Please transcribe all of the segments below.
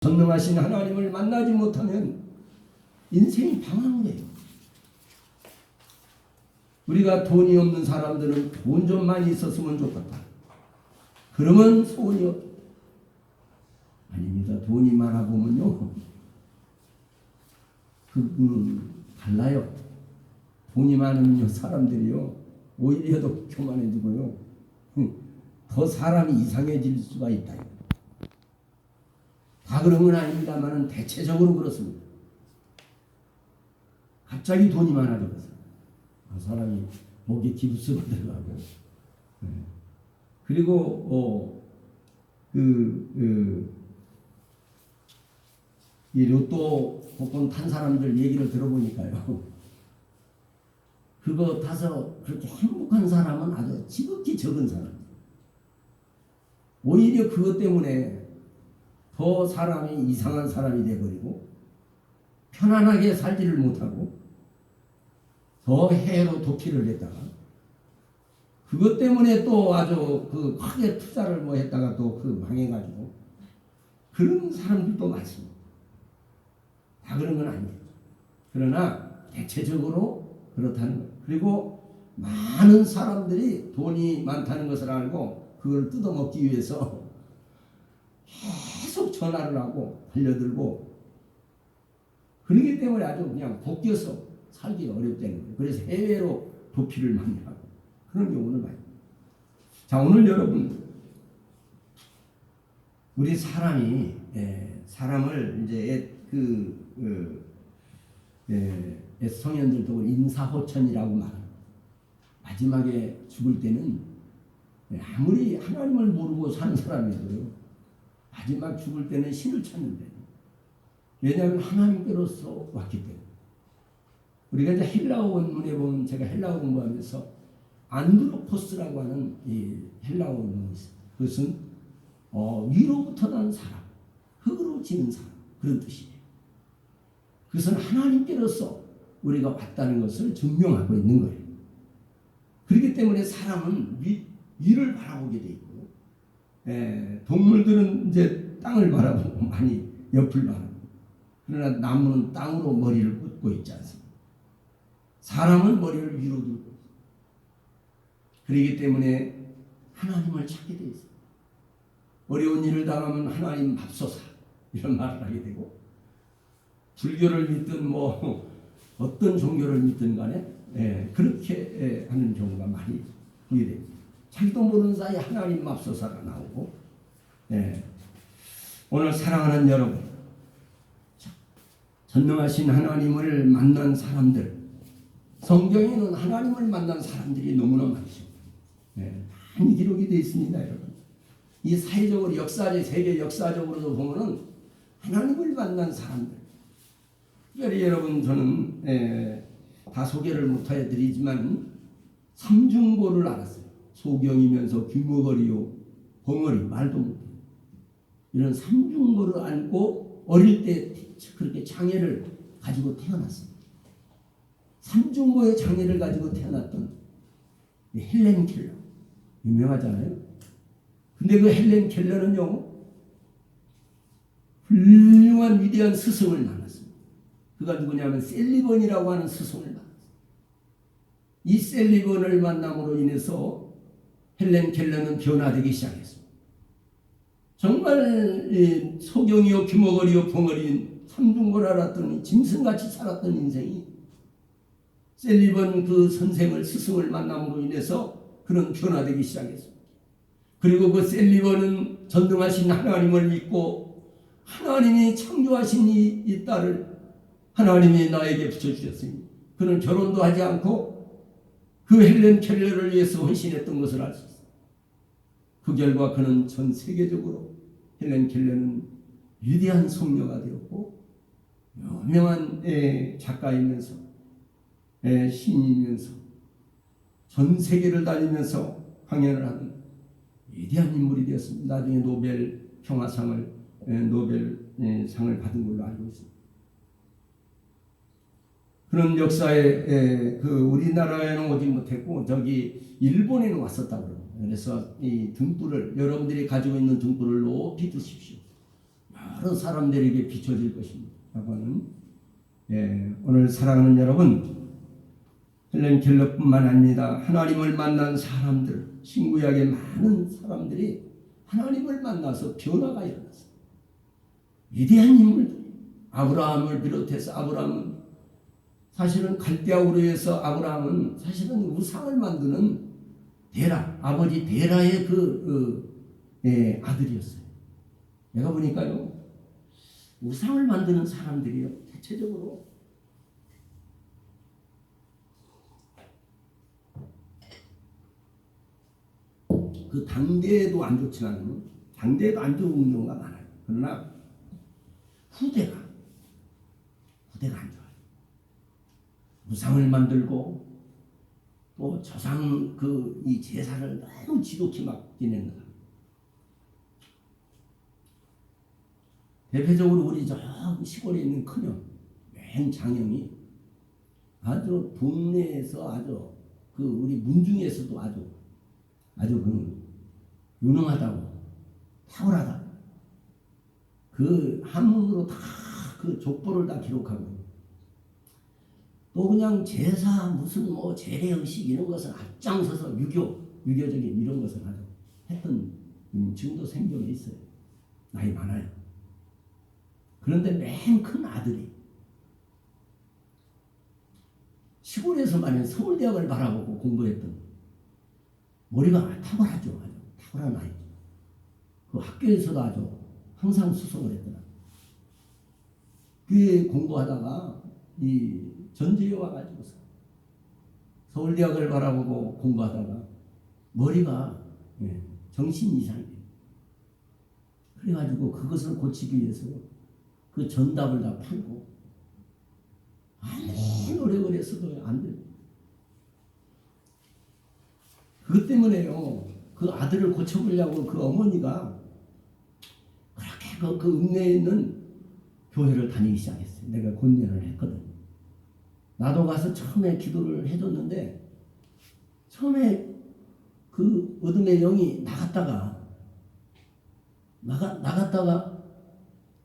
전능하신 하나님을 만나지 못하면 인생이 방황해요. 우리가 돈이 없는 사람들은 돈 좀 많이 있었으면 좋겠다. 그러면 소원이 아닙니다. 돈이 많아 보면요, 그분은 달라요. 돈이 많으면 사람들이요 오히려 더 교만해지고요, 더 사람이 이상해질 수가 있다. 다 그런 건 아닙니다만 대체적으로 그렇습니다. 갑자기 돈이 많아져서 사람이 목에 기부스가 들어가고, 그리고 이 로또 복권 탄 사람들 얘기를 들어보니까요, 그거 타서 그렇게 행복한 사람은 아주 지극히 적은 사람. 오히려 그것 때문에 더 사람이 이상한 사람이 돼버리고 편안하게 살지를 못하고 더 해로 도피를 했다가 그것 때문에 또 아주 그 크게 투자를 뭐 했다가 또 그 망해가지고 그런 사람들도 많습니다. 다 그런 건 아니에요. 그러나 대체적으로 그렇다는 거예요. 그리고 많은 사람들이 돈이 많다는 것을 알고 그걸 뜯어먹기 위해서 계속 전화를 하고 달려들고 그러기 때문에 아주 그냥 벗겨서 살기가 어렵다는 거예요. 그래서 해외로 도피를 많이 하고 그런 경우는 많이. 자, 오늘 여러분, 우리 사람이 사람을 이제 성현들도 인사호천이라고 말합니다. 마지막에 죽을 때는 아무리 하나님을 모르고 사는 사람이어도요, 마지막 죽을 때는 신을 찾는데, 왜냐하면 하나님께로서 왔기 때문에. 우리가 이제 헬라어 원문에 보면, 제가 헬라어 공부하면서 안드로포스라고 하는 이 헬라어 원문이 있어요. 그것은 위로부터 난 사람, 흙으로 지은 사람, 그런 뜻이에요. 그것은 하나님께로서 우리가 왔다는 것을 증명하고 있는 거예요. 그렇기 때문에 사람은 위를 바라보게 돼 있고, 동물들은 이제 땅을 바라보고 많이 옆을 바라보고, 그러나 나무는 땅으로 머리를 꽂고 있지 않습니까? 사람은 머리를 위로 들고 있어요. 그렇기 때문에 하나님을 찾게 돼 있어요. 어려운 일을 당하면 하나님 맙소사 이런 말을 하게 되고, 불교를 믿든 뭐 어떤 종교를 믿든 간에 그렇게 하는 경우가 많이 보게 됩니다. 자기도 모르는 사이에 하나님 맙소사가 나오고, 오늘 사랑하는 여러분, 전능하신 하나님을 만난 사람들, 성경에는 하나님을 만난 사람들이 너무나 많죠. 많이 기록이 되어 있습니다, 여러분. 이 사회적으로 세계 역사적으로도 보면은 하나님을 만난 사람들. 특별히 여러분, 저는 다 소개를 못해 드리지만 삼중고를 알았어요. 소경이면서 귀머거리요, 벙어리, 말도 못해요. 이런 삼중고를 알고 어릴 때 그렇게 장애를 가지고 태어났습니다. 삼중고의 장애를 가지고 태어났던 헬렌 켈러, 유명하잖아요. 근데 그 헬렌 켈러는요, 훌륭한 위대한 스승을 만났습니다. 그가 누구냐면 셀리번이라고 하는 스승을 만났습니다. 이 셀리번을 만남으로 인해서 헬렌 켈러는 변화되기 시작했습니다. 정말 소경이요, 귀머거리요, 벙어리인 삼중고를 알았더니 짐승같이 살았던 인생이 셀리번 그 선생을, 스승을 만남으로 인해서 그런 변화되기 시작했습니다. 그리고 그 셀리번은 전능하신 하나님을 믿고 하나님이 창조하신 이 딸을 하나님이 나에게 붙여주셨으니 그는 결혼도 하지 않고 그 헬렌 켈러를 위해서 헌신했던 것을 알 수 있습니다. 그 결과 그는 전 세계적으로 헬렌 켈러는 위대한 성녀가 되었고 유명한 작가이면서 시인이면서 전 세계를 다니면서 강연을 하는 위대한 인물이 되었습니다. 나중에 노벨 평화상을 노벨상을 받은 걸로 알고 있습니다. 그런 역사에 우리나라에는 오지 못했고 저기 일본에는 왔었다고 그럽니다. 그래서 이 등불을, 여러분들이 가지고 있는 등불을 높이 드십시오. 여러 사람들에게 비춰질 것입니다. 라고는 오늘 사랑하는 여러분, 헬렌 켈러뿐만 아닙니다. 하나님을 만난 사람들, 신구약의 많은 사람들이 하나님을 만나서 변화가 일어났어요. 위대한 인물들, 아브라함을 비롯해서 아브라함은 사실은 갈대아우르에서 아브라함은 사실은 우상을 만드는 데라, 아버지 데라의 아들이었어요. 내가 보니까요, 우상을 만드는 사람들이요, 대체적으로 그 당대에도 안 좋지만 당대에도 안 좋은 경우가 많아요. 그러나 후대가 안 좋아요. 우상을 만들고 또 조상 이 제사를 너무 지독히 막 지내는 사람. 대표적으로 우리 저 시골에 있는 큰형, 맨 장형이 아주 동네에서 아주 우리 문중에서도 아주 유능하다고, 탁월하다. 한문으로 다 족보를 다 기록하고, 또 그냥 제사 무슨 재래의식 이런 것을 앞장서서 유교적인 이런 것을 아주 했던 지금도 생존에 있어요. 나이 많아요. 그런데 맨 큰 아들이 시골에서 만약 서울대학을 바라보고 공부했던, 머리가 탁월하죠. 아주 탁월한 아이. 그 학교에서도 아주 항상 수석을 했더라. 그게 공부하다가 이 전주에 와가지고서 서울대학을 바라보고 공부하다가 머리가 정신 이상이 돼요. 그래가지고 그것을 고치기 위해서 그 전답을 다 팔고 아무리 노력을 했어도 안 돼요. 그것 때문에요, 그 아들을 고쳐보려고 그 어머니가 그렇게 그 읍내에 있는 교회를 다니기 시작했어요. 내가 권면을 했거든. 나도 가서 처음에 기도를 해줬는데, 처음에 그 어둠의 영이 나갔다가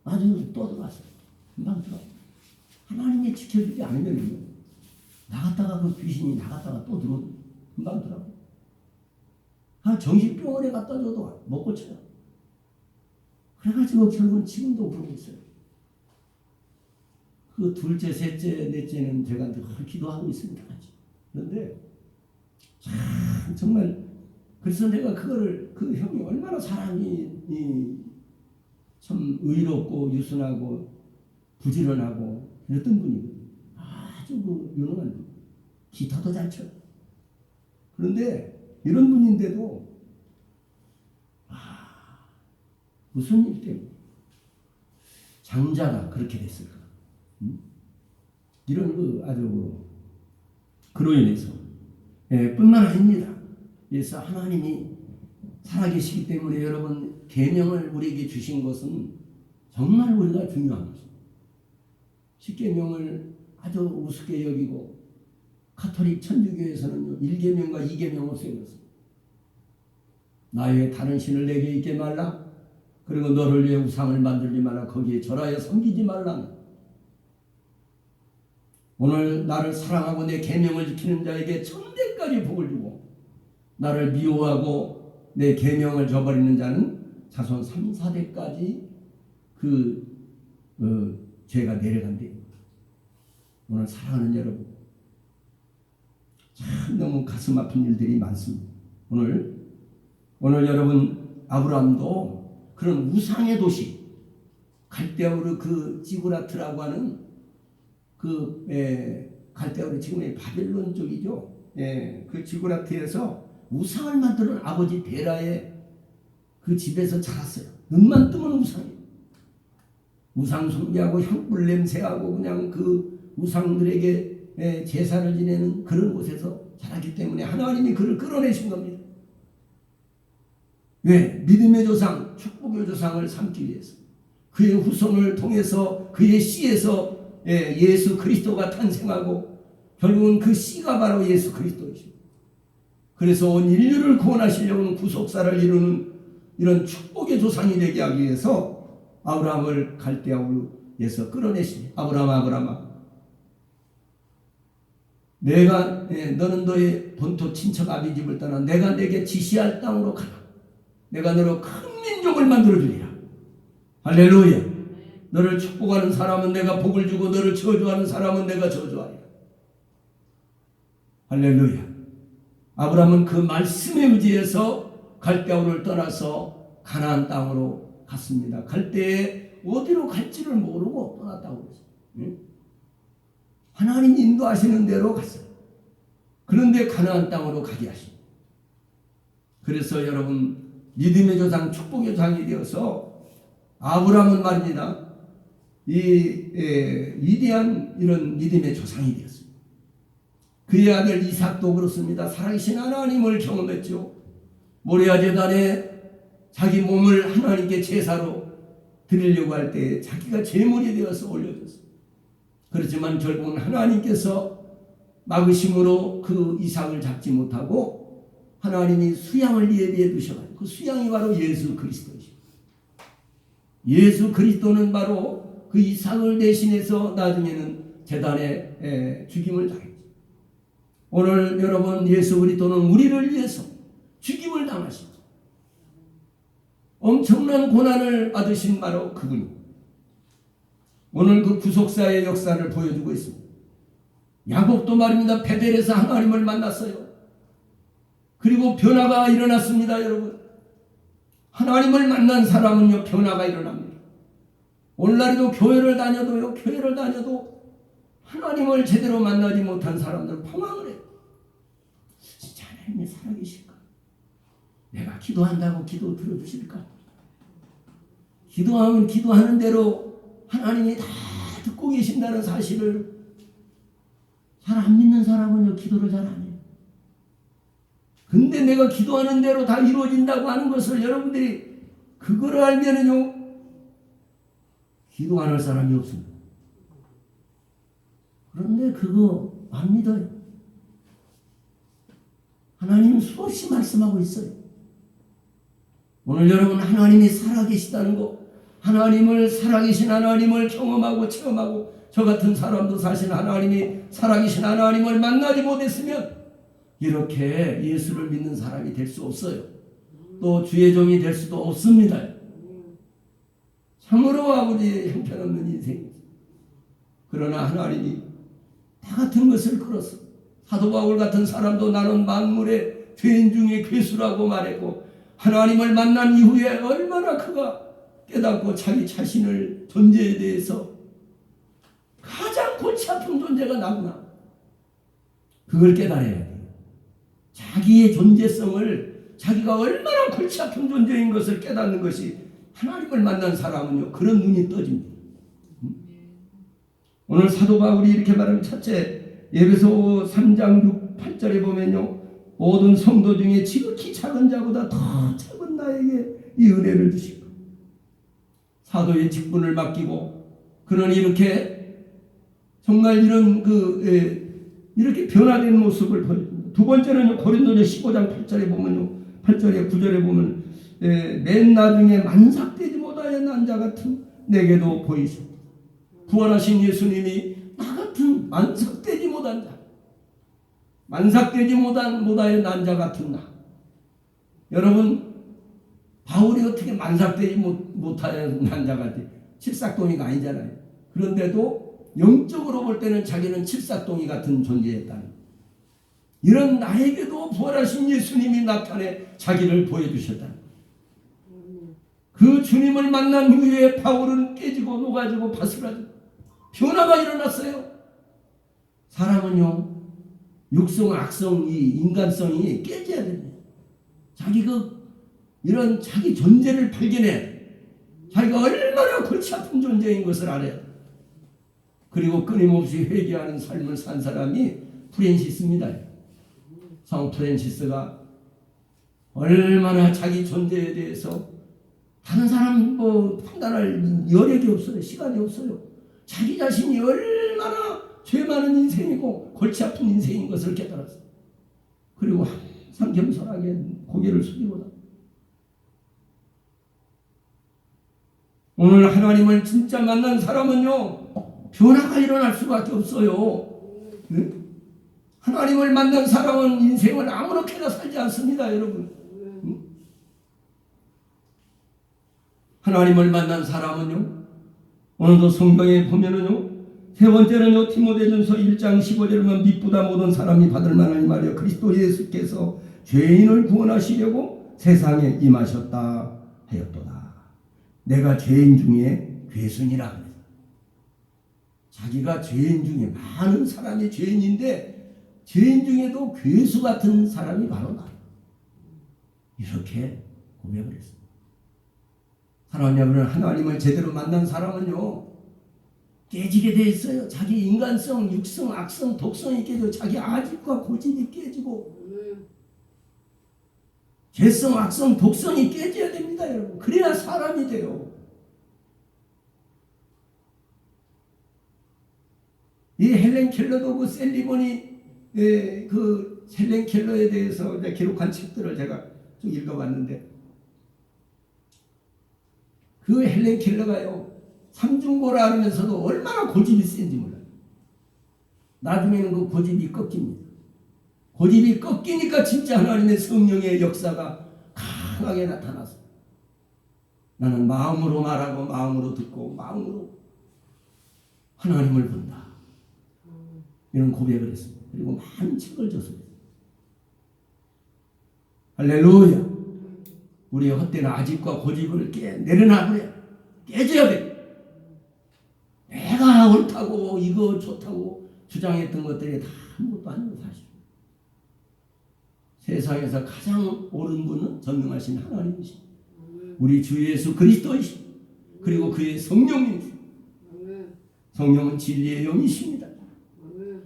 나중에 또 들어왔어요. 금방 들어. 하나님이 지켜주지 않으면 나갔다가 그 귀신이 나갔다가 또 들어오고 금방 들어. 정신병원에 갖다 줘도 못 고쳐요. 그래가지고 결국은 지금도 그러고 있어요. 그 둘째, 셋째, 넷째는 제가 늘 기도하고 있습니다. 그런데 정말, 그래서 내가 그거를, 그 형이 얼마나 사람이 참 의롭고 유순하고 부지런하고 이랬던 분이거든요. 아주 유능한 분. 기타도 잘 쳐요. 그런데 이런 분인데도 무슨 일 때문에 장자가 그렇게 됐을까? 이런 아주 그로 인해서 뿐만 아닙니다. 그래서 하나님이 살아계시기 때문에 여러분, 계명을 우리에게 주신 것은 정말 우리가 중요한 것입니다. 십계명을 아주 우습게 여기고, 가톨릭 천주교에서는 1계명과 2계명을 세웠습니다. 나 외에 다른 신을 내게 있게 말라. 그리고 너를 위해 우상을 만들지 말라. 거기에 절하여 섬기지 말라. 오늘 나를 사랑하고 내 계명을 지키는 자에게 천대까지 복을 주고, 나를 미워하고 내 계명을 저버리는 자는 자손 3, 4대까지 죄가 내려간대요. 오늘 사랑하는 여러분, 참 너무 가슴 아픈 일들이 많습니다. 오늘 여러분, 아브라함도 그런 우상의 도시, 갈대아우르 그 지구라트라고 하는 갈대아우르 지금의 바벨론 쪽이죠. 그 지구라트에서 우상을 만드는 아버지 데라의 그 집에서 자랐어요. 눈만 뜨면 우상이에요. 우상 숭배하고 향불 냄새하고 그냥 그 우상들에게 제사를 지내는 그런 곳에서 자랐기 때문에 하나님이 그를 끌어내신 겁니다. 왜? 믿음의 조상, 축복의 조상을 삼기 위해서, 그의 후손을 통해서 그의 씨에서 예수 그리스도가 탄생하고, 결국은 그 씨가 바로 예수 그리스도이십니다. 그래서 온 인류를 구원하시려는 구속사를 이루는 이런 축복의 조상이 되게 하기 위해서 아브라함을 갈대아 우르에서 끌어내시니 아브라함아 너는 너의 본토 친척 아비 집을 떠나 내가 내게 지시할 땅으로 가라. 내가 너로 큰 민족을 만들어주리라. 할렐루야. 너를 축복하는 사람은 내가 복을 주고 너를 저주하는 사람은 내가 저주하리라. 할렐루야. 아브라함은 그 말씀에 의지해서 갈대아우를 떠나서 가나안 땅으로 갔습니다. 갈 때에 어디로 갈지를 모르고 떠났다고 그랬어요. 하나님 인도하시는 대로 갔어요. 그런데 가나안 땅으로 가게 하십니다. 그래서 여러분 믿음의 조상, 축복의 조상이 되어서 아브라함은 말입니다. 위대한 이런 믿음의 조상이 되었습니다. 그의 아들 이삭도 그렇습니다. 살아계신 하나님을 경험했죠. 모리아 제단에 자기 몸을 하나님께 제사로 드리려고 할 때 자기가 제물이 되어서 올려줬어요. 그렇지만 결국은 하나님께서 막으심으로 그 이삭을 잡지 못하고 하나님이 수양을 예비해 두셔가지고 그 수양이 바로 예수 그리스도이십니다. 예수 그리스도는 바로 그 이삭을 대신해서 나중에는 제단에 죽임을 당했죠. 오늘 여러분 예수 그리스도는 우리를 위해서 죽임을 당하시죠. 엄청난 고난을 받으신 바로 그분입니다. 오늘 그 구속사의 역사를 보여주고 있습니다. 야곱도 말입니다. 베델에서 하나님을 만났어요. 그리고 변화가 일어났습니다. 여러분 하나님을 만난 사람은요 변화가 일어납니다. 오늘날에도 교회를 다녀도 하나님을 제대로 만나지 못한 사람들은 방황을 해요. 진짜 하나님이 살아계실까? 내가 기도한다고 기도 들어주실까? 기도하면 기도하는 대로 하나님이 다 듣고 계신다는 사실을 잘 안 믿는 사람은요 기도를 잘 안 해요. 근데 내가 기도하는 대로 다 이루어진다고 하는 것을 여러분들이 그거를 알면은요 기도 안 할 사람이 없습니다. 그런데 그거 안 믿어요. 하나님 수없이 말씀하고 있어요. 오늘 여러분 하나님이 살아계시다는 거, 하나님을 살아계신 하나님을 경험하고 체험하고 저 같은 사람도 사실 하나님이 살아계신 하나님을 만나지 못했으면 이렇게 예수를 믿는 사람이 될 수 없어요. 또 주의 종이 될 수도 없습니다. 참으로 아버지의 형편없는 인생이죠. 그러나 하나님이 다 같은 것을 끌었어. 사도 바울 같은 사람도 나는 만물의 죄인 중에 괴수라고 말했고 하나님을 만난 이후에 얼마나 그가 깨닫고 자기 자신을 존재에 대해서 가장 골치 아픈 존재가 나구나. 그걸 깨달아야 돼요. 자기의 존재성을 자기가 얼마나 골치 아픈 존재인 것을 깨닫는 것이 하나님을 만난 사람은요 그런 눈이 떠집니다. 오늘 사도 바울이 이렇게 말하면 첫째 에베소 3장 6, 8절에 보면요 모든 성도 중에 지극히 작은 자보다 더 작은 나에게 이 은혜를 주시고 사도의 직분을 맡기고 그는 이렇게 정말 이런 이렇게 변화된 모습을 보여줍니다. 두 번째는 고린도서 15장 8절에 보면요 8절에 9절에 보면 맨 나중에 만삭되지 못하여 난 자 같은 내게도 보이시고 부활하신 예수님이 나 같은 만삭되지 못한 자 만삭되지 못하여 난 자 같은 나. 여러분 바울이 어떻게 만삭되지 못하여 난 자 같아? 칠삭동이가 아니잖아요. 그런데도 영적으로 볼 때는 자기는 칠삭동이 같은 존재였다는 이런 나에게도 부활하신 예수님이 나타내 자기를 보여주셨다. 그 주님을 만난 후에 바울은 깨지고 녹아지고 바스라지고 변화가 일어났어요. 사람은요 육성, 악성, 이 인간성이 깨져야 됩니다. 이런 자기 존재를 발견해 자기가 얼마나 골치 아픈 존재인 것을 알아야 돼. 그리고 끊임없이 회개하는 삶을 산 사람이 프랜시스입니다. 성 프랜시스가 얼마나 자기 존재에 대해서 다른 사람 판단할 여력이 없어요. 시간이 없어요. 자기 자신이 얼마나 죄 많은 인생이고 골치 아픈 인생인 것을 깨달았어요. 그리고 항상 겸손하게 고개를 숙이고 오늘 하나님을 진짜 만난 사람은요, 변화가 일어날 수밖에 없어요. 네? 하나님을 만난 사람은 인생을 아무렇게나 살지 않습니다, 여러분. 하나님을 만난 사람은요, 오늘도 성경에 보면은요, 세 번째는요, 디모데전서 1장 15절에 보면 미쁘다 모든 사람이 받을 만하니 말이요, 그리스도 예수께서 죄인을 구원하시려고 세상에 임하셨다 하였도다. 내가 죄인 중에 괴순이라 그래요. 자기가 죄인 중에, 많은 사람이 죄인인데 죄인 중에도 괴수 같은 사람이 바로 나. 이렇게 고백을 했습니다. 사랑하는 여러분, 하나님을 제대로 만난 사람은요, 깨지게 돼 있어요. 자기 인간성, 육성, 악성, 독성이 깨지고 자기 아집과 고집이 깨지고 죄성, 악성, 독성이 깨져야 됩니다, 여러분. 그래야 사람이 돼요. 이 헬렌 켈러도 그 셀리번이 그 헬렌 켈러에 대해서 기록한 책들을 제가 좀 읽어봤는데, 그 헬렌 켈러가요, 삼중고라 하면서도 얼마나 고집이 센지 몰라요. 나중에는 그 고집이 꺾입니다. 고집이 꺾이니까 진짜 하나님의 성령의 역사가 강하게 나타났어요. 나는 마음으로 말하고 마음으로 듣고 마음으로 하나님을 본다. 이런 고백을 했습니다. 그리고 많은 책을 줬습니다. 할렐루야. 우리의 헛된 아집과 고집을 내려놔버려. 깨져야 돼. 내가 옳다고 이거 좋다고 주장했던 것들이 다 아무것도 아니고 사실. 세상에서 가장 옳은 분은 전능하신 하나님이십니다. 우리 주 예수 그리스도이십니다. 그리고 그의 성령님이십니다. 성령은 진리의 영이십니다.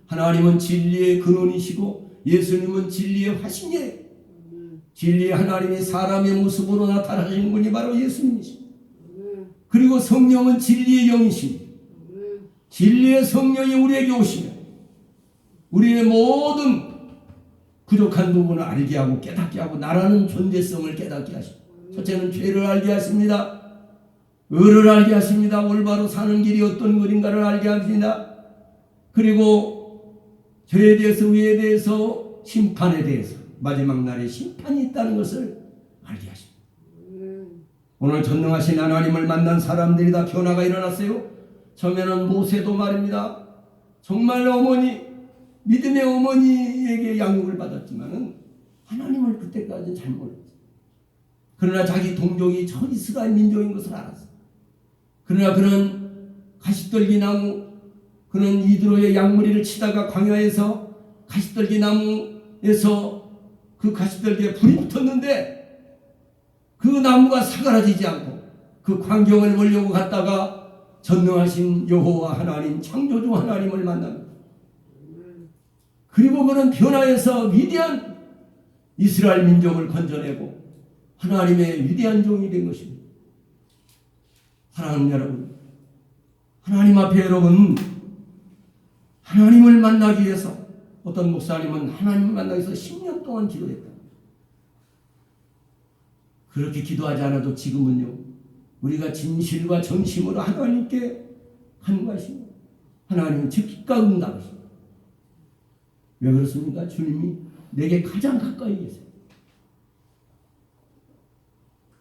하나님은 진리의 근원이시고 예수님은 진리의 화신이에요. 진리의 하나님이 사람의 모습으로 나타나신 분이 바로 예수님이십니다. 그리고 성령은 진리의 영이십니다. 진리의 성령이 우리에게 오시면 우리의 모든 부족한 부분을 알게 하고 깨닫게 하고 나라는 존재성을 깨닫게 하십니다. 첫째는 죄를 알게 하십니다. 의를 알게 하십니다. 올바로 사는 길이 어떤 길인가를 알게 하십니다. 그리고 죄에 대해서, 의에 대해서, 심판에 대해서, 마지막 날에 심판이 있다는 것을 알게 하십니다. 오늘 전능하신 하나님을 만난 사람들이 다 변화가 일어났어요. 처음에는 모세도 말입니다. 정말 어머니, 믿음의 어머니에게 양육을 받았지만은 하나님을 그때까지 잘 몰랐어요. 그러나 자기 동족이 저 이스라엘 민족인 것을 알았어요. 그러나 그는 가시떨기 나무, 그는 이드로의 양무리를 치다가 광야에서 가시떨기 나무에서 그 가시떨기에 불이 붙었는데 그 나무가 사그라지지 않고 그 광경을 보려고 갔다가 전능하신 여호와 하나님, 창조주 하나님을 만납니다. 그리고 그는 변화해서 위대한 이스라엘 민족을 건져내고 하나님의 위대한 종이 된 것입니다. 사랑하는 여러분, 하나님 앞에 여러분, 하나님을 만나기 위해서, 어떤 목사님은 하나님을 만나기 위해서 10년 동안 기도했다. 그렇게 기도하지 않아도 지금은요, 우리가 진실과 정심으로 하나님께 간구하시고 하나님은 즉각 응답하십니다. 왜 그렇습니까? 주님이 내게 가장 가까이 계세요.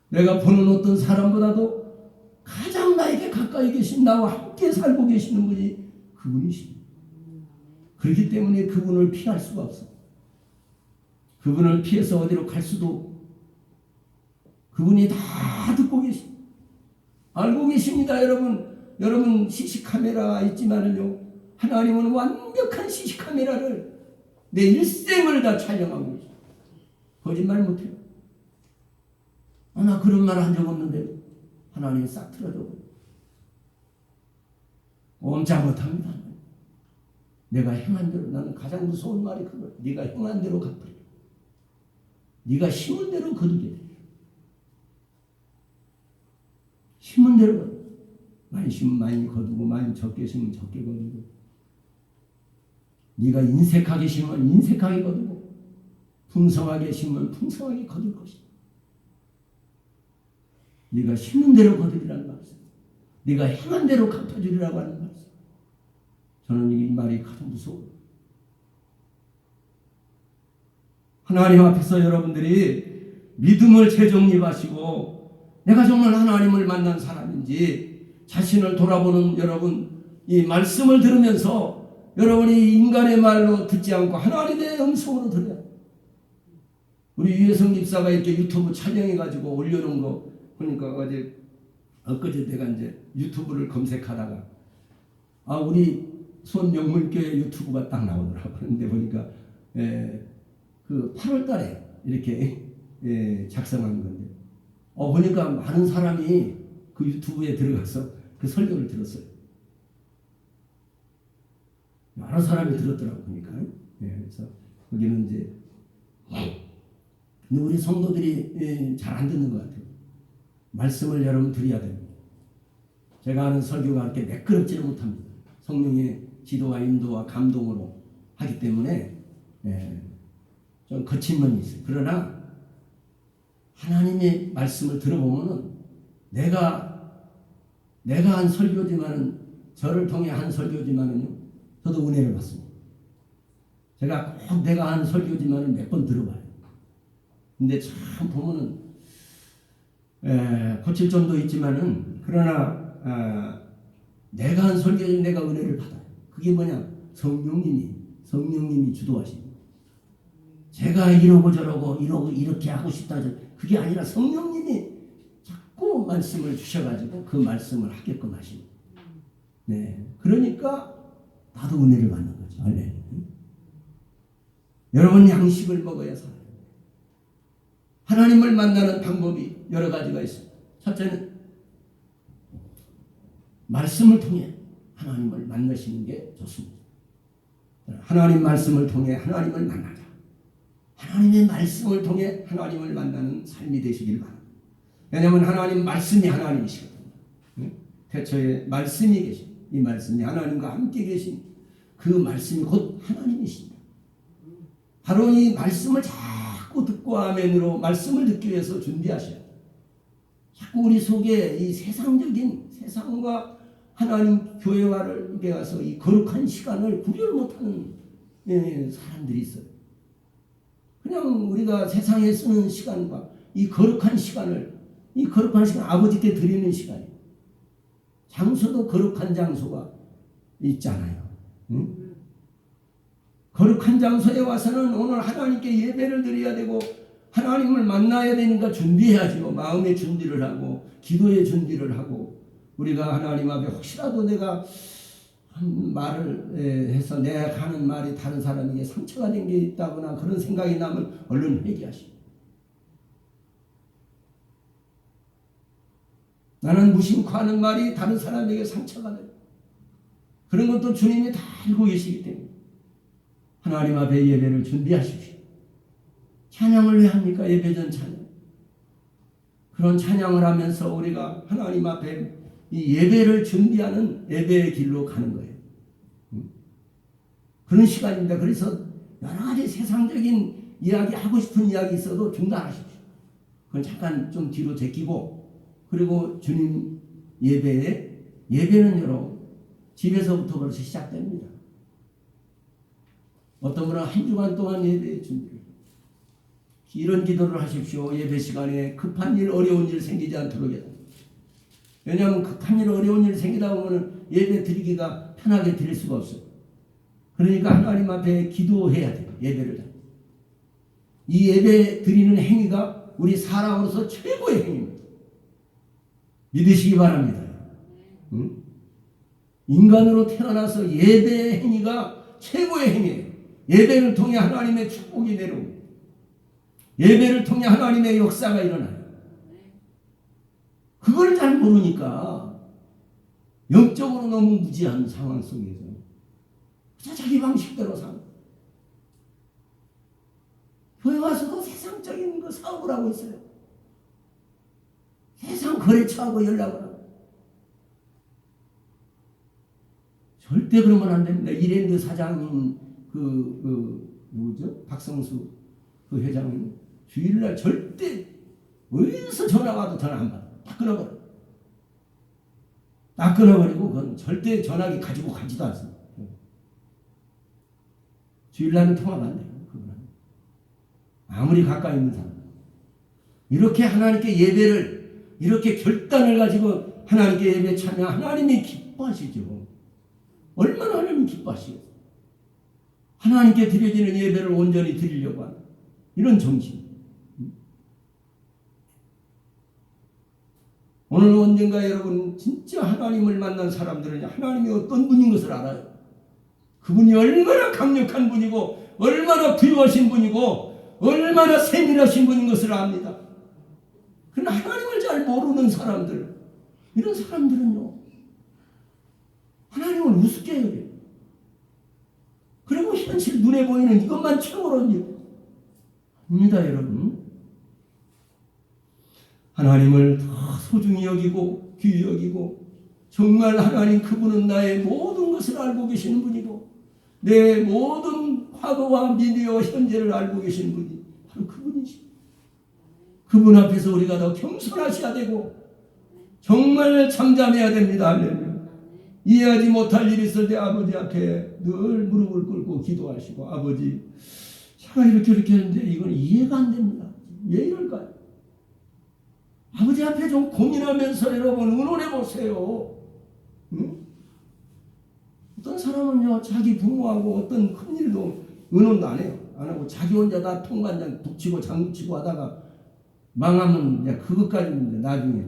내가 보는 어떤 사람보다도 가장 나에게 가까이 계신, 나와 함께 살고 계시는 분이 그분이십니다. 그렇기 때문에 그분을 피할 수가 없어요. 그분을 피해서 어디로 갈 수도 없고, 그분이 다 듣고 계십니다. 알고 계십니다, 여러분. 여러분 CC카메라 있지만은요, 하나님은 완벽한 CC카메라를 내 일생을 다 촬영하고 계십니다. 거짓말 못해요. 나 그런 말 한 적 없는데 하나님이 싹 틀어줘. 꼼짝 못합니다. 내가 행한 대로, 나는 가장 무서운 말이 그거야. 네가 행한 대로 갚으리. 네가 심은 대로 거두게 돼. 심은 대로 많이 심으면 많이 거두고, 많이 적게 심으면 적게 거두고, 네가 인색하게 심으면 인색하게 거두고, 풍성하게 심으면 풍성하게 거둘 것이다. 네가 심은 대로 거두리라는 말씀. 네가 행한 대로 갚아주리라고 하는 말씀. 저는 이 말이 가장 무서워요. 하나님 앞에서 여러분들이 믿음을 재정립하시고 내가 정말 하나님을 만난 사람인지 자신을 돌아보는 여러분, 이 말씀을 들으면서 여러분이 인간의 말로 듣지 않고 하나님의 음성으로 들어야. 우리 유혜성 집사가 이렇게 유튜브 촬영해가지고 올려놓은 거 보니까 엊그제 내가 이제 유튜브를 검색하다가 우리 수원명문교회 유튜브가 딱 나오더라고요. 그런데 보니까 그 8월 달에 이렇게 작성한 건데 보니까 많은 사람이 그 유튜브에 들어가서 그 설교를 들었어요. 여러 사람이 들었더라고요. 보니까. 그래서 거기는 이제 근데 우리 성도들이 잘 안 듣는 것 같아요. 말씀을 여러분 드려야 됩니다. 제가 하는 설교가 그렇게 매끄럽지는 못합니다. 성령의 지도와 인도와 감동으로 하기 때문에 좀 거친 면이 있어요. 그러나 하나님의 말씀을 들어보면은 내가 한 설교지만은 저를 통해 한 설교지만은요, 저도 은혜를 받습니다. 제가 꼭 내가 한 설교지만은 몇 번 들어봐요. 근데 참 보면은 고칠 점도 있지만은 그러나 내가 한 설교지 내가 은혜를 받아요. 그게 뭐냐? 성령님이 주도하십니다. 제가 이러고 저러고 이렇게 하고 싶다 그게 아니라 성령님이 자꾸 말씀을 주셔가지고 그 말씀을 하게끔 하십니다. 네, 그러니까 나도 은혜를 받는 거죠. 할렐루야. 여러분 양식을 먹어야 살아요. 하나님을 만나는 방법이 여러 가지가 있습니다. 첫째는 말씀을 통해 하나님을 만나시는 게 좋습니다. 하나님 말씀을 통해 하나님을 만나자. 하나님의 말씀을 통해 하나님을 만나는 삶이 되시길 바랍니다. 왜냐하면 하나님 말씀이 하나님이시거든요. 태초에 말씀이 계신 이 말씀이 하나님과 함께 계신 그 말씀이 곧 하나님이십니다. 바로 이 말씀을 자꾸 듣고 아멘으로 말씀을 듣기 위해서 준비하셔야 돼요. 자꾸 우리 속에 이 세상과 하나님 교회와를 이렇게 가서 이 거룩한 시간을 구별 못하는 사람들이 있어요. 그냥 우리가 세상에 쓰는 시간과 이 거룩한 시간 아버지께 드리는 시간이에요. 장소도 거룩한 장소가 있잖아요. 응? 거룩한 장소에 와서는 오늘 하나님께 예배를 드려야 되고 하나님을 만나야 되니까 준비해야죠. 마음의 준비를 하고 기도의 준비를 하고 우리가 하나님 앞에 혹시라도 내가 한 말을 해서 내가 하는 말이 다른 사람에게 상처가 된 게 있다거나 그런 생각이 나면 얼른 회개하시고 나는 무심코 하는 말이 다른 사람에게 상처가 돼요. 그런 것도 주님이 다 알고 계시기 때문에 하나님 앞에 예배를 준비하십시오. 찬양을 왜 합니까? 예배전 찬양. 그런 찬양을 하면서 우리가 하나님 앞에 이 예배를 준비하는 예배의 길로 가는 거예요. 그런 시간입니다. 그래서 여러 가지 세상적인 이야기, 하고 싶은 이야기 있어도 중단하십시오. 그건 잠깐 좀 뒤로 제끼고 그리고 주님 예배는 여러분 집에서부터 벌써 시작됩니다. 어떤 분은 한 주간 동안 예배 준비를 이런 기도를 하십시오. 예배 시간에 급한 일, 어려운 일 생기지 않도록 해야 됩니다. 왜냐하면 급한 일, 어려운 일 생기다 보면 예배 드리기가 편하게 드릴 수가 없어요. 그러니까 하나님 앞에 기도해야 돼요. 예배를. 이 예배 드리는 행위가 우리 사람으로서 최고의 행위입니다. 믿으시기 바랍니다. 응? 인간으로 태어나서 예배의 행위가 최고의 행위예요. 예배를 통해 하나님의 축복이 내려옵니다. 예배를 통해 하나님의 역사가 일어나요. 그걸 잘 모르니까 영적으로 너무 무지한 상황 속에서 자기 방식대로 사는 교회 와서도 세상적인 거 사업을 하고 있어요. 세상 거래처하고 연락을 하고 절대 그러면 안 됩니다. 이랜드 사장님 누구죠? 박성수 그 회장님 주일날 절대 어디서 전화 와도 전화 안 받아. 다 끊어버려. 딱 끊어버리고 그건 절대 전화기 가지고 가지도 않습니다. 주일날은 통화가 안 돼요. 그건 아무리 가까이 있는 사람. 이렇게 하나님께 예배를 이렇게 결단을 가지고 하나님께 예배 참여 하나님이 기뻐하시죠. 얼마나 하나님이 기뻐하시겠어요. 하나님께 드려지는 예배를 온전히 드리려고 하는 이런 정신. 오늘 언젠가 여러분 진짜 하나님을 만난 사람들은 하나님이 어떤 분인 것을 알아요. 그분이 얼마나 강력한 분이고 얼마나 부유하신 분이고 얼마나 세밀하신 분인 것을 압니다. 그러나 하나님을 잘 모르는 사람들, 이런 사람들은요 하나님을 우습게 여겨요. 그리고 현실 눈에 보이는 이것만 최고로 아닙니다. 여러분, 하나님을 더 소중히 여기고 귀히 여기고 정말 하나님 그분은 나의 모든 것을 알고 계시는 분이고 내 모든 과거와 미래와 현재를 알고 계시는 분이 바로 그분이시. 그분 앞에서 우리가 더 겸손하셔야 되고 정말 잠잠해야 됩니다. 할렐루야. 이해하지 못할 일이 있을 때 아버지 앞에 늘 무릎을 꿇고 기도하시고 아버지 제가 이렇게 했는데 이건 이해가 안 됩니다. 왜 이럴까요? 아버지 앞에 좀 고민하면서 여러분 의논해 보세요. 응? 어떤 사람은요 자기 부모하고 어떤 큰 일도 의논도 안 해요. 안 하고 자기 혼자 다 통관장 북치고 장구치고 하다가 망하면 이제 그것까지는 나중에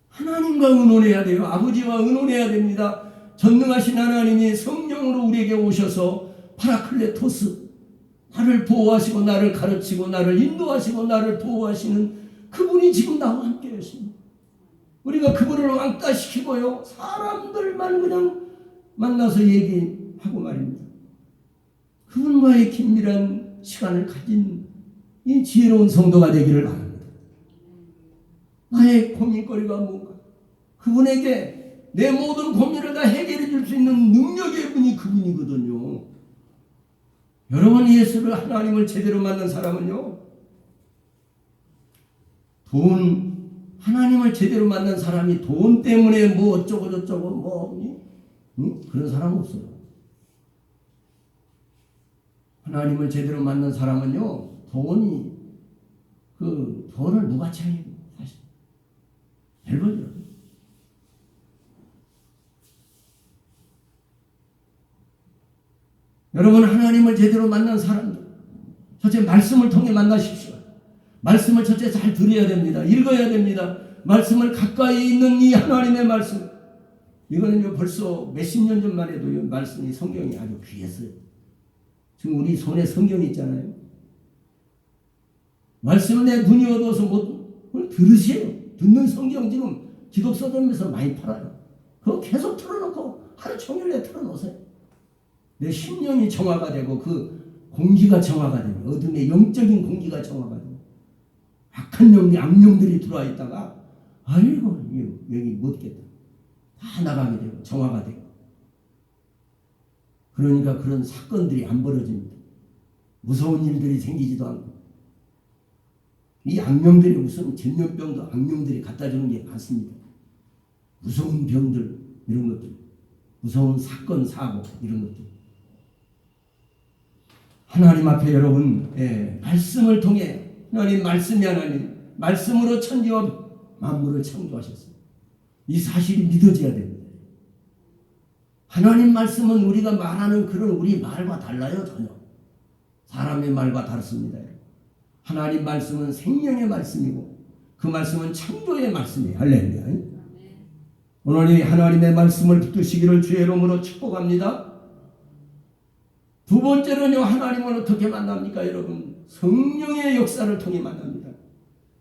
하나님과 의논해야 돼요. 아버지와 의논해야 됩니다. 전능하신 하나님이 성령으로 우리에게 오셔서 파라클레토스, 나를 보호하시고 나를 가르치고 나를 인도하시고 나를 보호하시는 그분이 지금 나와 함께 계십니다. 우리가 그분을 왕따시키고요 사람들만 그냥 만나서 얘기하고 말입니다. 그분과의 긴밀한 시간을 가진 이 지혜로운 성도가 되기를 바랍니다. 나의 고민거리가 뭔가 그분에게 내 모든 고민을 다 해결해 줄 수 있는 능력의 분이 그분이거든요. 여러분, 예수를 하나님을 제대로 만난 사람은요 하나님을 제대로 만난 사람이 돈 때문에 뭐 어쩌고 저쩌고 그런 사람 없어요. 하나님을 제대로 만난 사람은요 돈을 누가 챙기고 사실 별거죠. 여러분, 하나님을 제대로 만난 사람들 첫째 말씀을 통해 만나십시오. 말씀을 첫째 잘 들어야 됩니다. 읽어야 됩니다. 말씀을 가까이 있는 이 하나님의 말씀, 이거는요 벌써 몇십 년 전만 해도 이 말씀이 성경이 아주 귀했어요. 지금 우리 손에 성경이 있잖아요. 말씀을 내 눈이 어두워서 못 들으세요. 듣는 성경 지금 기독서점에서 많이 팔아요. 그거 계속 틀어놓고 하루 종일 내 틀어놓으세요. 내 심령이 정화가 되고 그 공기가 정화가 되고 어둠의 영적인 공기가 정화가 되고 악한 악령들이 들어와 있다가 아이고 여기 못겠다 다 나가게 되고 정화가 되고, 그러니까 그런 사건들이 안 벌어집니다. 무서운 일들이 생기지도 않고 이 악령들이 무슨 전염병도 악령들이 갖다 주는 게 많습니다. 무서운 병들 이런 것들, 무서운 사건 사고 이런 것들. 하나님 앞에 여러분 말씀을 통해 하나님 말씀이 하나님 말씀으로 천지와 만물을 창조하셨습니다. 이 사실이 믿어져야 됩니다. 하나님 말씀은 우리가 말하는 그런 우리 말과 달라요. 전혀 사람의 말과 다릅니다. 하나님 말씀은 생명의 말씀이고 그 말씀은 창조의 말씀이에요. 할렐루야. 오늘 이 하나님의 말씀을 붙드시기를 주의 이름으로 축복합니다. 두 번째는요, 하나님을 어떻게 만납니까? 여러분, 성령의 역사를 통해 만납니다.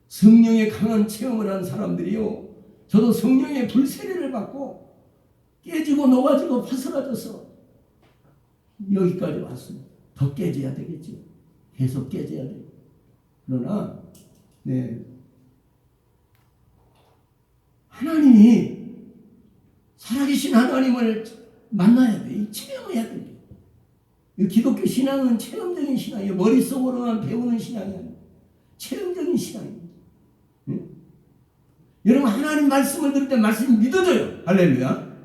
성령의 강한 체험을 한 사람들이요, 저도 성령의 불세례를 받고 깨지고 녹아지고 파스라져서 여기까지 왔습니다. 더 깨져야 되겠죠. 계속 깨져야 돼요. 그러나 하나님이 살아계신 하나님을 만나야 돼요. 체험해야 돼요. 기독교 신앙은 체험적인 신앙이에요. 머릿속으로만 배우는 신앙이 아니에요. 체험적인 신앙입니다. 여러분 하나님 말씀을 들을 때 말씀이 믿어져요. 할렐루야.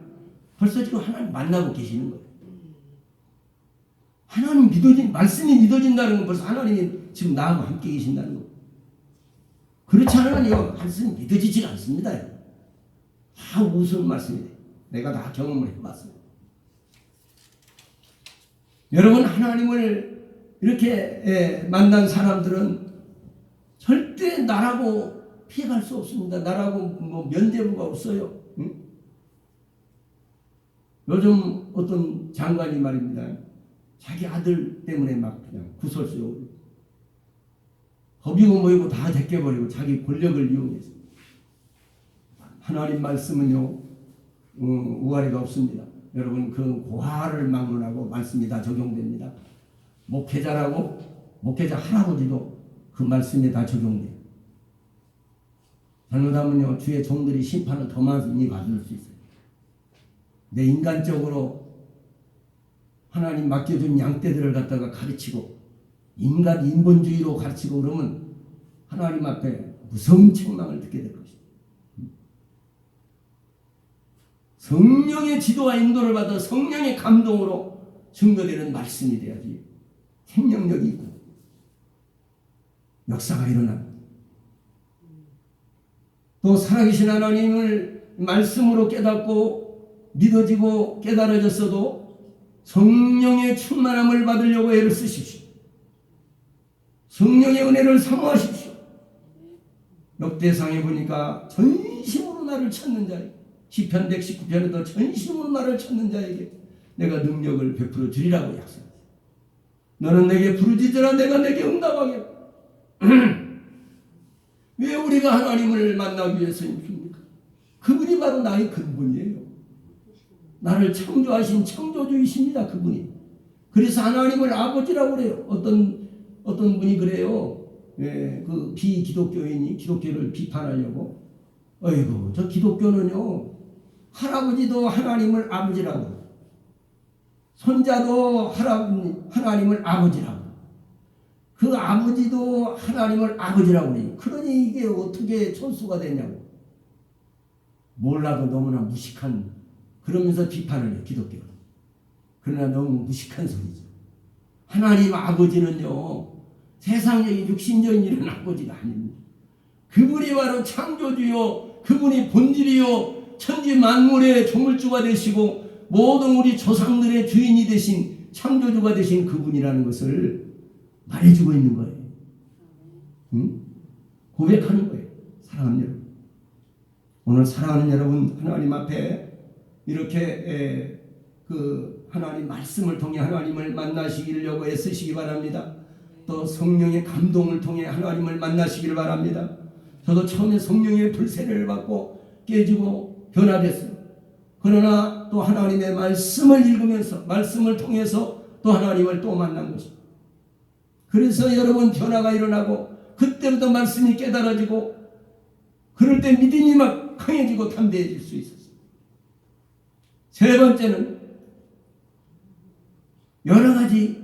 벌써 지금 하나님 만나고 계시는 거예요. 하나님 말씀이 믿어진다는 건 벌써 하나님이 지금 나하고 함께 계신다는 거예요. 그렇지 않으면요, 말씀이 믿어지지가 않습니다. 다 우스운 말씀이에요. 내가 다 경험을 해봤어요. 여러분, 하나님을 이렇게 만난 사람들은 절대 나라고 피해갈 수 없습니다. 나라고 뭐 면죄부가 없어요. 응? 요즘 어떤 장관이 말입니다. 자기 아들 때문에 막 그냥 구설수요. 법이고 뭐이고 다 제껴버리고 자기 권력을 이용해서. 하나님 말씀은요, 우아래가 없습니다. 여러분, 그 고아를 막론하고 말씀이 다 적용됩니다. 목회자라고, 목회자 할아버지도 그 말씀에 다 적용돼요. 잘못하면요, 주의 종들이 심판을 더 많이 받을 수 있어요. 내 인간적으로 하나님 맡겨준 양떼들을 갖다가 가르치고 인간 인본주의로 가르치고 그러면 하나님 앞에 무서운 책망을 듣게 될 것입니다. 성령의 지도와 인도를 받아 성령의 감동으로 증거되는 말씀이 돼야지 생명력이 있고 역사가 일어납니다. 또 살아계신 하나님을 말씀으로 깨닫고 믿어지고 깨달아졌어도 성령의 충만함을 받으려고 애를 쓰십시오. 성령의 은혜를 사모하십시오. 역대상에 보니까 전심으로 나를 찾는 자에게, 시편 119편에도 전심으로 나를 찾는 자에게 내가 능력을 베풀어 주리라고 약속합니다. 너는 내게 부르짖으라 내가 내게 응답하겠다. 왜 우리가 하나님을 만나기 위해서입니까? 그분이 바로 나의 근본이에요. 나를 창조하신 창조주이십니다. 그분이. 그래서 하나님을 아버지라고 그래요. 어떤 분이 그래요. 예, 그 비기독교인이 기독교를 비판하려고. 어이구, 저 기독교는요, 할아버지도 하나님을 아버지라고 그래요. 손자도 하나님을 아버지라고. 그 아버지도 하나님을 아버지라고 그래요. 그러니 이게 어떻게 천수가 되냐고. 몰라도 너무나 무식한, 그러면서 비판을 해요, 기독교는. 그러나 너무 무식한 소리죠. 하나님 아버지는요, 세상적인 육신적인 이런 아버지가 아닙니다. 그분이 바로 창조주요, 그분이 본질이요, 천지 만물의 조물주가 되시고 모든 우리 조상들의 주인이 되신 창조주가 되신 그분이라는 것을 말해주고 있는 거예요. 응? 고백하는 거예요. 사랑하는 여러분. 오늘 사랑하는 여러분, 하나님 앞에 이렇게 그 하나님 말씀을 통해 하나님을 만나시려고 애쓰시기 바랍니다. 또 성령의 감동을 통해 하나님을 만나시기를 바랍니다. 저도 처음에 성령의 불세례를 받고 깨지고 변화됐어요. 그러나 또 하나님의 말씀을 읽으면서 말씀을 통해서 또 하나님을 또 만난 것입니다. 그래서 여러분 변화가 일어나고 그때부터 말씀이 깨달아지고 그럴 때 믿음이 막 강해지고 담대해질 수 있었어요. 세 번째는 여러 가지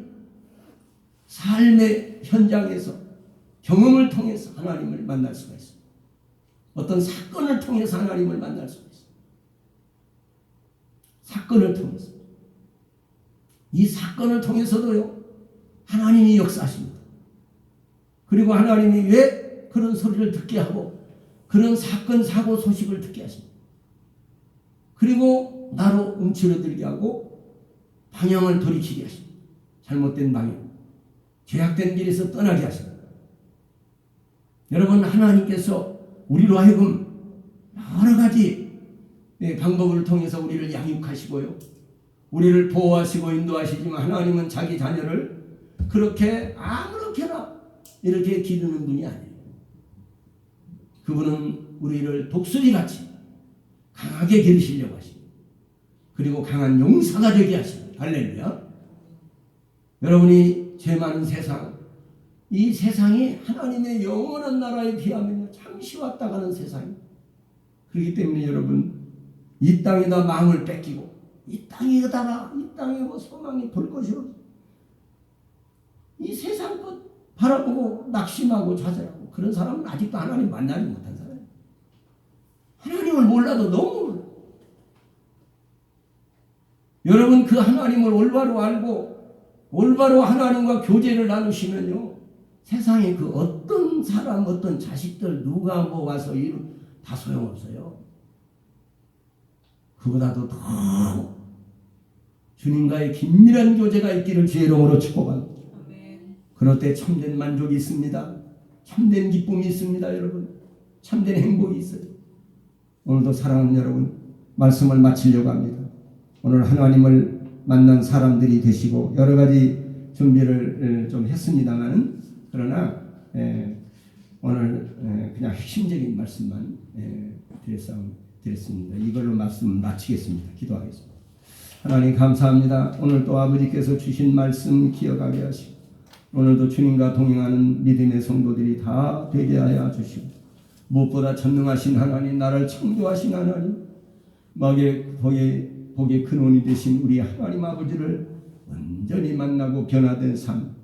삶의 현장에서 경험을 통해서 하나님을 만날 수가 있습니다. 어떤 사건을 통해서 하나님을 만날 수가 있습니다. 사건을 통해서. 이 사건을 통해서도요, 하나님이 역사하십니다. 그리고 하나님이 왜 그런 소리를 듣게 하고 그런 사건, 사고 소식을 듣게 하십니다. 그리고 나로 움츠러들게 하고 방향을 돌이키게 하십니다. 잘못된 방향, 죄악된 길에서 떠나게 하십니다. 여러분, 하나님께서 우리로 하여금 여러 가지 방법을 통해서 우리를 양육하시고요, 우리를 보호하시고 인도하시지만 하나님은 자기 자녀를 그렇게 아무렇게나 이렇게 기르는 분이 아니에요. 그분은 우리를 독수리같이 강하게 기르시려고 하십니다. 그리고 강한 용사가 되게 하십니다. 할렐루야. 여러분이 죄 많은 세상, 이 세상이 하나님의 영원한 나라에 비하면 잠시 왔다 가는 세상입니다. 그렇기 때문에 여러분, 이 땅에다 마음을 뺏기고 이 땅에다가 이 땅에 뭐 소망이 볼 것이 없어, 이 세상 것 바라보고 낙심하고 좌절하고 그런 사람은 아직도 하나님 만나지 못한 사람이에요. 하나님을 몰라도 너무 몰라. 여러분 그 하나님을 올바로 알고 올바로 하나님과 교제를 나누시면요, 세상에 그 어떤 사람, 어떤 자식들 누가 뭐 와서 다 소용없어요. 그보다도 더 주님과의 긴밀한 교제가 있기를 주의 이름으로 축복합니다. 그럴 때 참된 만족이 있습니다. 참된 기쁨이 있습니다. 여러분, 참된 행복이 있어요. 오늘도 사랑하는 여러분, 말씀을 마치려고 합니다. 오늘 하나님을 만난 사람들이 되시고 여러 가지 준비를 좀 했습니다만, 그러나 오늘 그냥 핵심적인 말씀만 드렸습니다. 이걸로 말씀 마치겠습니다. 기도하겠습니다. 하나님 감사합니다. 오늘 또 아버지께서 주신 말씀 기억하게 하시고 오늘도 주님과 동행하는 믿음의 성도들이 다 되게 하여 주시고, 무엇보다 전능하신 하나님, 나를 창조하신 하나님, 복의 근원이 되신 우리 하나님 아버지를 온전히 만나고 변화된 삶,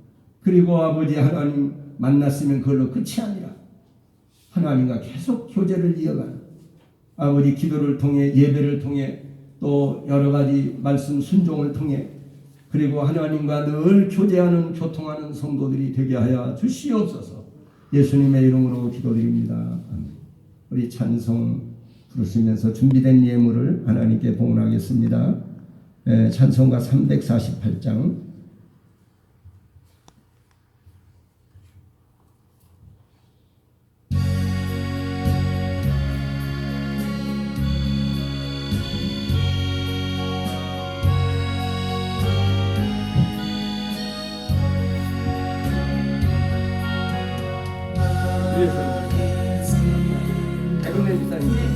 그리고 아버지 하나님 만났으면 그걸로 끝이 아니라 하나님과 계속 교제를 이어가는, 아버지 기도를 통해, 예배를 통해, 또 여러 가지 말씀 순종을 통해, 그리고 하나님과 늘 교제하는, 교통하는 성도들이 되게 하여 주시옵소서. 예수님의 이름으로 기도드립니다. 아멘. 우리 찬송 부르시면서 준비된 예물을 하나님께 봉헌하겠습니다. 찬송가 348장. 백은혜 집사님.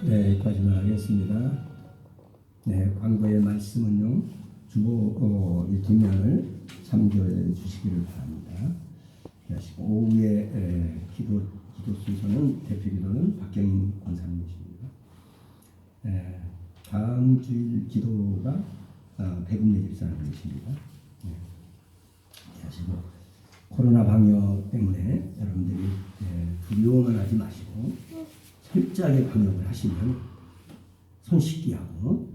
네, 여기까지만 하겠습니다. 네, 광고의 말씀은요, 주보 이 뒷면을 참조해 주시기를 바랍니다. 오후에 기도 순서는, 대표 기도는 박경인 권사님이십니다. 다음 주일 기도가 백은혜 집사님이십니다. 하시고, 코로나 방역 때문에 여러분들이 두려워만 하지 마시고 철저하게 방역을 하시면 손 씻기하고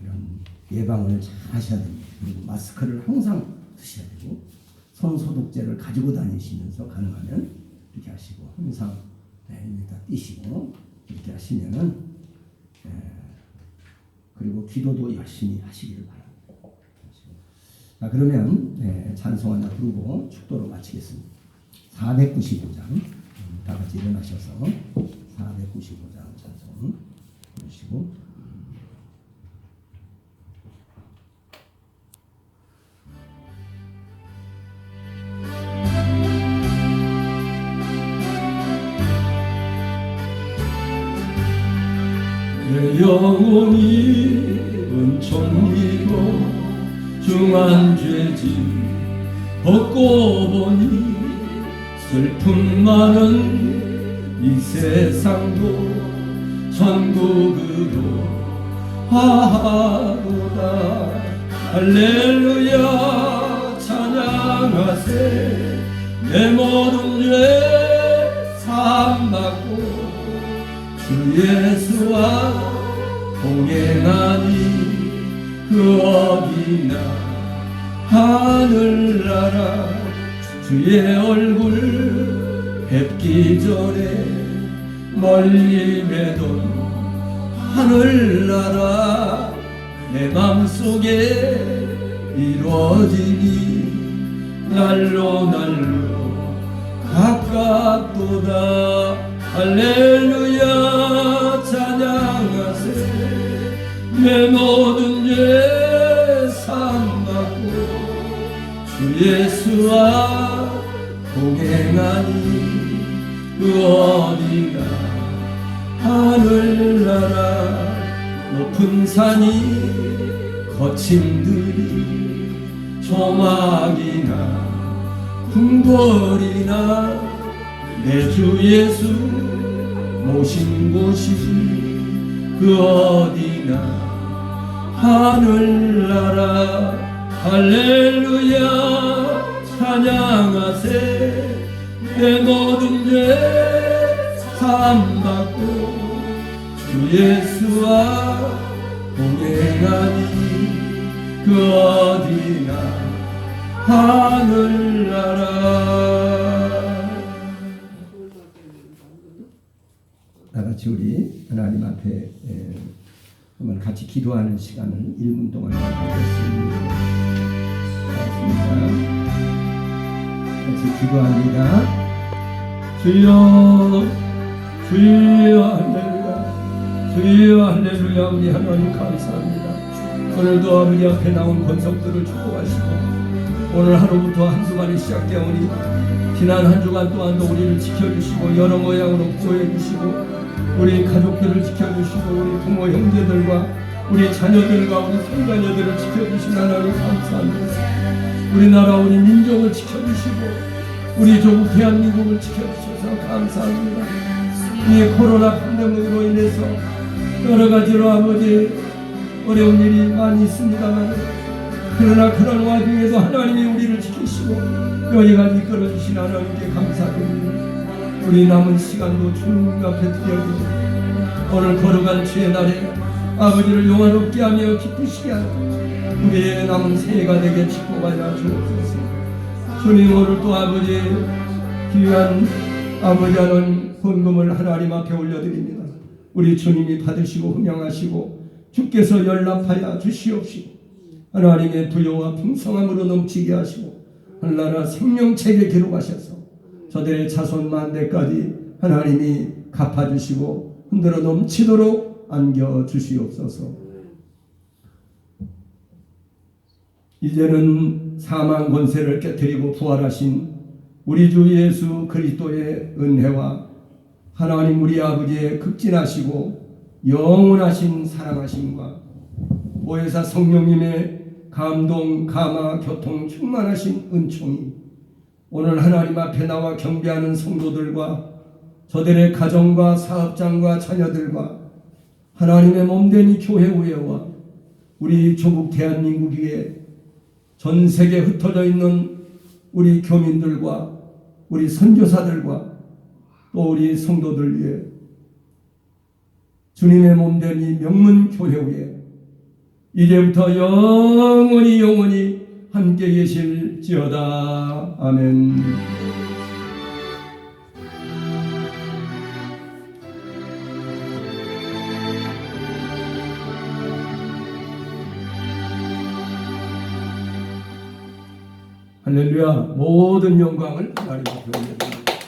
이런 예방을 잘 하셔야 됩니다. 그리고 마스크를 항상 쓰셔야 되고, 손 소독제를 가지고 다니시면서 가능하면 이렇게 하시고, 항상 여기다 띄시고 이렇게 하시면은, 그리고 기도도 열심히 하시기를 바랍니다. 자, 그러면 찬송 하나 부르고 축도로 마치겠습니다. 495장 다 같이 일어나셔서 495장 찬송 부르시고, 내 영혼이 은총이고 중한 죄짐 벗고 보니 슬픔 많은 이 세상도 천국으로 하하도다. 할렐루야 찬양하세. 내 모든 죄 사함받고 주 예수와 동행하니 그 어디나 하늘나라. 주의 얼굴 뵙기 전에 멀리 매던 하늘나라. 내 맘속에 이루어지니 날로 가깝도다. 할렐루야 찬양하세. 내 모든 죄 사함받고 주 예수와 동행하니 그 어디나 하늘나라 높은 산이 거침들이 조막이나 궁궐이나 내 주 예수 모신 곳이지 그 어디나 하늘나라. 할렐루야 찬양하세. 내 모든 죄 사함받고 주 예수와 동행하니 그 어디나 하늘나라. 나같이 우리 하나님 앞에 한번 같이 기도하는 시간을 1분 동안 갖겠습니다. 같이 기도합니다. 주여 주여 할렐루야 주여 할렐루야. 우리 하나님 감사합니다. 오늘도 아버지 앞에 나온 권속들을 축복하시고 오늘 하루부터 한 주간이 시작되오니 지난 한 주간 동안도 우리를 지켜주시고 여러 모양으로 구해주시고 우리 가족들을 지켜주시고 우리 부모 형제들과 우리 자녀들과 우리 손자녀들을 지켜주신 하나님 감사합니다. 우리나라 우리 민족을 지켜주시고 우리 조국 대한민국을 지켜주셔서 감사합니다. 이 코로나 팬데믹으로 인해서 여러 가지로 아버지 어려운 일이 많이 있습니다만 그러나 그런 와중에도 하나님이 우리를 지키시고 여기까지 이끌어주신 하나님께 감사드립니다. 우리 남은 시간도 주님 앞에 드려드리고 오늘 거룩한 주의 날에 아버지를 영화롭게 하며 기쁘시게 하고 우리의 남은 새해가 되게 축복하여 주옵소서. 주님 오늘 또 아버지 귀한 아버지 하는 헌금을 하나님 앞에 올려드립니다. 우리 주님이 받으시고 흠양하시고 주께서 연락하여 주시옵시고 하나님의 부여와 풍성함으로 넘치게 하시고 하늘나라 생명책에 기록하셔서 저들의 자손 만대까지 하나님이 갚아주시고 흔들어 넘치도록 안겨주시옵소서. 이제는 사망 권세를 깨뜨리고 부활하신 우리 주 예수 그리스도의 은혜와 하나님 우리 아버지의 극진하시고 영원하신 사랑하심과 보혜사 성령님의 감동, 감화, 교통 충만하신 은총이 오늘 하나님 앞에 나와 경배하는 성도들과 저들의 가정과 사업장과 자녀들과 하나님의 몸된 이 교회 우회와 우리 조국 대한민국에 전 세계에 흩어져 있는 우리 교민들과 우리 선교사들과 또 우리 성도들 위해 주님의 몸된 이 명문 교회 위에 이제부터 영원히 함께 계실지어다. 아멘. 할렐루야. 모든 영광을 하나님께 돌립니다.